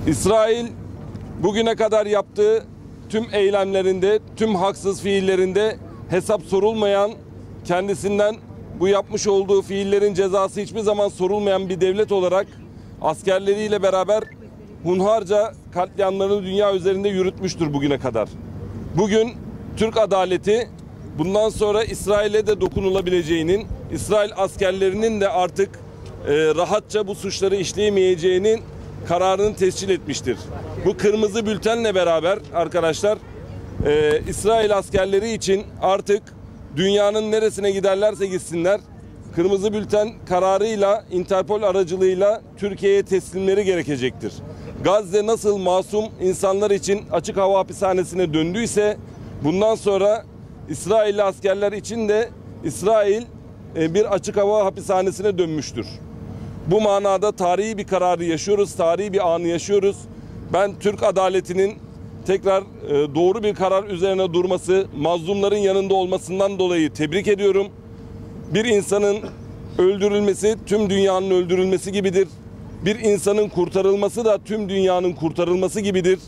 İsrail bugüne kadar yaptığı tüm eylemlerinde, tüm haksız fiillerinde hesap sorulmayan, kendisinden bu yapmış olduğu fiillerin cezası hiçbir zaman sorulmayan bir devlet olarak askerleriyle beraber hunharca katliamlarını dünya üzerinde yürütmüştür bugüne kadar. Bugün Türk adaleti bundan sonra İsrail'e de dokunulabileceğinin, İsrail askerlerinin de artık rahatça bu suçları işleyemeyeceğinin kararını tescil etmiştir. Bu kırmızı bültenle beraber arkadaşlar İsrail askerleri için artık dünyanın neresine giderlerse gitsinler kırmızı bülten kararıyla Interpol aracılığıyla Türkiye'ye teslimleri gerekecektir. Gazze nasıl masum insanlar için açık hava hapishanesine döndüyse bundan sonra İsrailli askerler için de İsrail bir açık hava hapishanesine dönmüştür. Bu manada tarihi bir kararı yaşıyoruz, tarihi bir anı yaşıyoruz. Ben Türk adaletinin tekrar doğru bir karar üzerine durması, mazlumların yanında olmasından dolayı tebrik ediyorum. Bir insanın öldürülmesi tüm dünyanın öldürülmesi gibidir. Bir insanın kurtarılması da tüm dünyanın kurtarılması gibidir.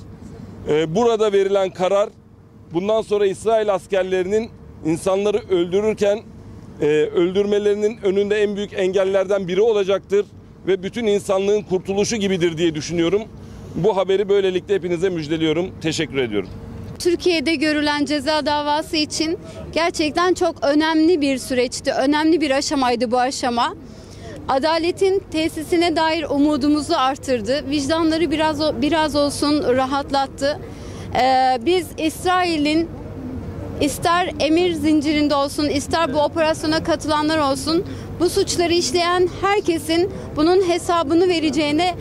Burada verilen karar bundan sonra İsrail askerlerinin insanları öldürürken öldürmelerinin önünde en büyük engellerden biri olacaktır ve bütün insanlığın kurtuluşu gibidir diye düşünüyorum. Bu haberi böylelikle hepinize müjdeliyorum. Teşekkür ediyorum. Türkiye'de görülen ceza davası için gerçekten çok önemli bir süreçti. Önemli bir aşamaydı bu aşama. Adaletin tesisine dair umudumuzu artırdı. Vicdanları biraz olsun rahatlattı. Biz İsrail'in ister emir zincirinde olsun, ister bu operasyona katılanlar olsun, bu suçları işleyen herkesin bunun hesabını vereceğine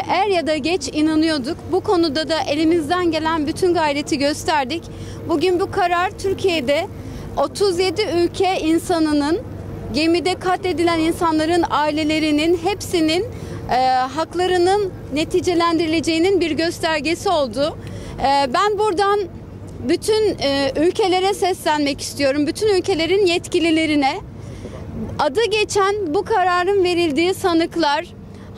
er ya da geç inanıyorduk. Bu konuda da elimizden gelen bütün gayreti gösterdik. Bugün bu karar Türkiye'de 37 ülke insanının, gemide katledilen insanların ailelerinin hepsinin haklarının neticelendirileceğinin bir göstergesi oldu. Ben buradan bütün ülkelere seslenmek istiyorum. Bütün ülkelerin yetkililerine. Adı geçen bu kararın verildiği sanıklar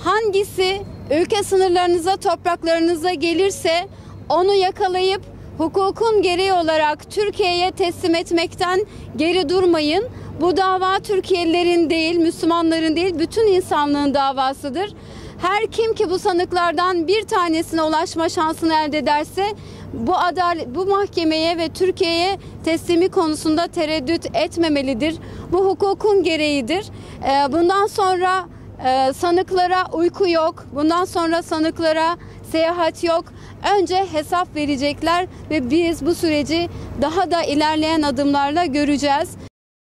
hangisi ülke sınırlarınıza, topraklarınıza gelirse onu yakalayıp hukukun gereği olarak Türkiye'ye teslim etmekten geri durmayın. Bu dava Türkiye'lilerin değil, Müslümanların değil, bütün insanlığın davasıdır. Her kim ki bu sanıklardan bir tanesine ulaşma şansını elde ederse bu mahkemeye ve Türkiye'ye teslimi konusunda tereddüt etmemelidir. Bu hukukun gereğidir. Bundan sonra sanıklara uyku yok. Bundan sonra sanıklara seyahat yok. Önce hesap verecekler ve biz bu süreci daha da ilerleyen adımlarla göreceğiz.